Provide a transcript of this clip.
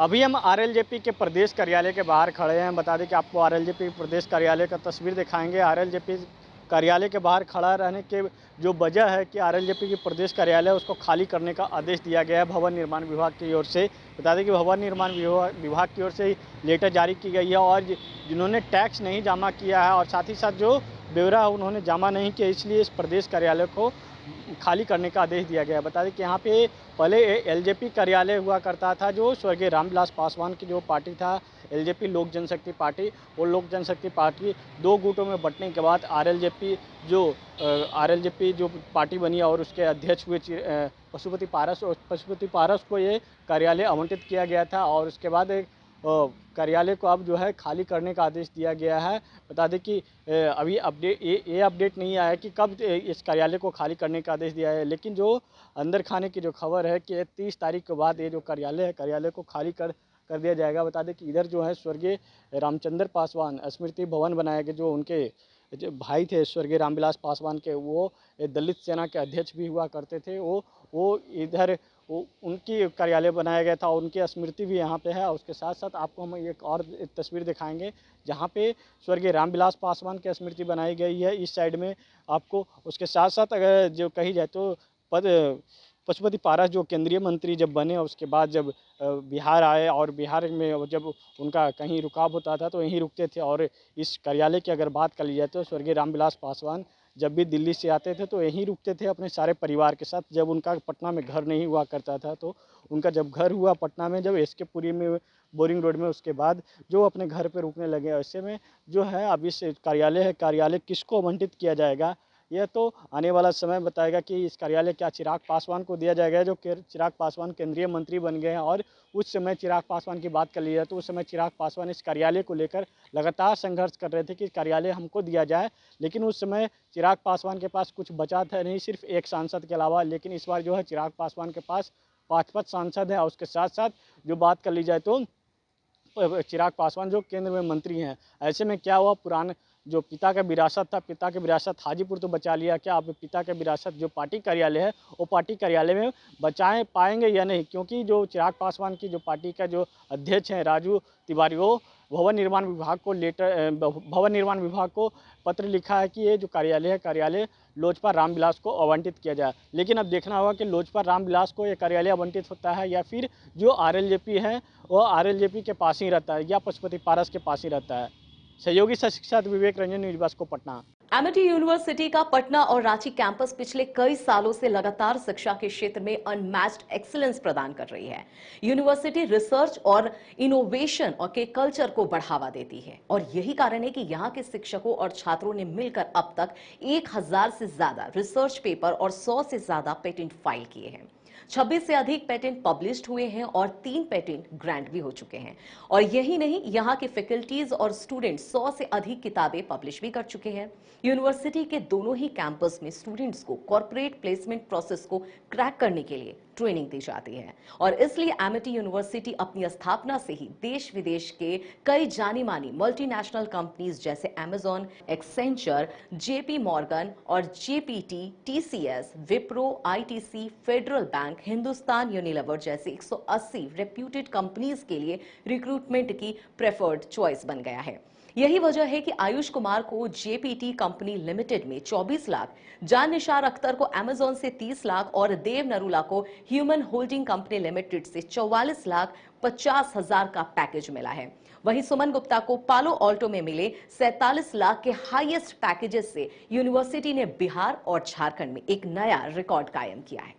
अभी हम आरएलजेपी के प्रदेश कार्यालय के बाहर खड़े हैं। बता दें कि आपको आरएलजेपी प्रदेश कार्यालय का तस्वीर दिखाएंगे। आरएलजेपी कार्यालय के बाहर खड़ा रहने के जो वजह है कि आरएलजेपी की प्रदेश कार्यालय उसको खाली करने का आदेश दिया गया है भवन निर्माण विभाग की ओर से। बता दें कि भवन निर्माण विभाग की ओर से लेटर जारी की गई है और जिन्होंने टैक्स नहीं जमा किया है और साथ ही साथ जो ब्यौरा उन्होंने जमा नहीं किया, इसलिए इस प्रदेश कार्यालय को खाली करने का आदेश दिया गया है। बता दें कि यहाँ पे पहले एलजेपी कार्यालय हुआ करता था, जो स्वर्गीय रामविलास पासवान की जो पार्टी था, एलजेपी लोक जनशक्ति पार्टी। वो लोक जनशक्ति पार्टी दो गुटों में बंटने के बाद आरएलजेपी जो पार्टी बनी और उसके अध्यक्ष हुए पशुपति पारस, और पशुपति पारस को ये कार्यालय आवंटित किया गया था और उसके बाद कार्यालय को अब जो है खाली करने का आदेश दिया गया है। बता दें कि अभी ये अपडेट नहीं आया कि कब इस कार्यालय को खाली करने का आदेश दिया है, लेकिन जो अंदर खाने की जो खबर है कि 30 तारीख के बाद ये जो कार्यालय को खाली कर दिया जाएगा। बता दें कि इधर जो है स्वर्गीय रामचंद्र पासवान स्मृति भवन बनाया गया, जो उनके जो भाई थे स्वर्गीय रामविलास पासवान के, वो दलित सेना के अध्यक्ष भी हुआ करते थे। वो इधर उनकी कार्यालय बनाया गया था, उनकी स्मृति भी यहाँ पे है। और उसके साथ साथ आपको हम एक तस्वीर दिखाएंगे जहाँ पे स्वर्गीय रामविलास पासवान की स्मृति बनाई गई है इस साइड में आपको। उसके साथ साथ अगर जो कही जाए तो पशुपति पारस जो केंद्रीय मंत्री जब बने, उसके बाद जब बिहार आए और बिहार में जब उनका कहीं रुकाव होता था तो यहीं रुकते थे। और इस कार्यालय की अगर बात कर ली जाए तो स्वर्गीय रामविलास पासवान जब भी दिल्ली से आते थे तो यहीं रुकते थे अपने सारे परिवार के साथ। जब उनका पटना में घर नहीं हुआ करता था तो उनका जब घर हुआ पटना में, जब एसके पुरी में बोरिंग रोड में, उसके बाद जो अपने घर पे रुकने लगे। ऐसे में जो है अब इस कार्यालय किसको आवंटित किया जाएगा, यह तो आने वाला समय बताएगा कि इस कार्यालय क्या चिराग पासवान को दिया जाएगा, जो चिराग पासवान केंद्रीय मंत्री बन गए हैं। और उस समय चिराग पासवान की बात कर ली जाए तो उस समय चिराग पासवान इस कार्यालय को लेकर लगातार संघर्ष कर रहे थे कि कार्यालय हमको दिया जाए, लेकिन उस समय चिराग पासवान के पास कुछ बचा था नहीं, सिर्फ एक सांसद के अलावा। लेकिन इस बार जो है चिराग पासवान के पास 5 सांसद हैं। और उसके साथ साथ जो बात कर ली जाए तो चिराग पासवान जो केंद्र में मंत्री हैं। ऐसे में क्या हुआ, पुराने जो पिता का विरासत था, पिता के विरासत हाजीपुर तो बचा लिया, क्या अब पिता के विरासत जो पार्टी कार्यालय है वो पार्टी कार्यालय में बचाएं पाएंगे या नहीं? क्योंकि जो चिराग पासवान की जो पार्टी का जो अध्यक्ष हैं राजू तिवारी, वो भवन निर्माण विभाग को पत्र लिखा है कि ये जो कार्यालय लोजपा रामविलास को आवंटित किया जाए। लेकिन अब देखना होगा कि लोजपा रामविलास को ये कार्यालय आवंटित होता है या फिर जो आरएलजेपी है वो आरएलजेपी के पास ही रहता है या पशुपति पारस के पास ही रहता है। सहयोगी सह शिक्षक विवेक रंजन, न्यूज बस को पटना। एमिटी यूनिवर्सिटी का पटना और रांची कैंपस पिछले कई सालों से लगातार शिक्षा के क्षेत्र में अनमैच्ड एक्सीलेंस प्रदान कर रही है। यूनिवर्सिटी रिसर्च और इनोवेशन और के कल्चर को बढ़ावा देती है और यही कारण है कि यहाँ के शिक्षकों और छात्रों ने मिलकर अब तक 1000 से ज्यादा रिसर्च पेपर और 100 से ज्यादा पेटेंट फाइल किए हैं। 26 से अधिक पेटेंट पब्लिश्ड हुए हैं और 3 पेटेंट ग्रांट भी हो चुके हैं। और यही नहीं, यहाँ के फैकल्टीज और स्टूडेंट्स 100 से अधिक किताबें पब्लिश भी कर चुके हैं। यूनिवर्सिटी के दोनों ही कैंपस में स्टूडेंट्स को कॉर्पोरेट प्लेसमेंट प्रोसेस को क्रैक करने के लिए ट्रेनिंग दी जाती है और इसलिए एमिटी यूनिवर्सिटी अपनी स्थापना से ही देश विदेश के कई जानी मानी मल्टीनेशनल कंपनीज जैसे अमेजॉन, एक्सेंचर, जेपी मॉर्गन और GPT, TCS, Wipro, ITC, federal bank, Hindustan Unilever जैसे 180 रेप्यूटेड कंपनीज के लिए रिक्रूटमेंट की प्रेफर्ड चॉइस बन गया है। यही वजह है कि आयुष कुमार को जेपीटी कंपनी लिमिटेड में 24 लाख, जान निशार अख्तर को अमेजॉन से 30 लाख और देव नरूला को ह्यूमन होल्डिंग कंपनी लिमिटेड से 44 लाख 50 हजार का पैकेज मिला है। वहीं सुमन गुप्ता को पालो ऑल्टो में मिले 47 लाख के हाईएस्ट पैकेजेस से यूनिवर्सिटी ने बिहार और झारखंड में एक नया रिकॉर्ड कायम किया है।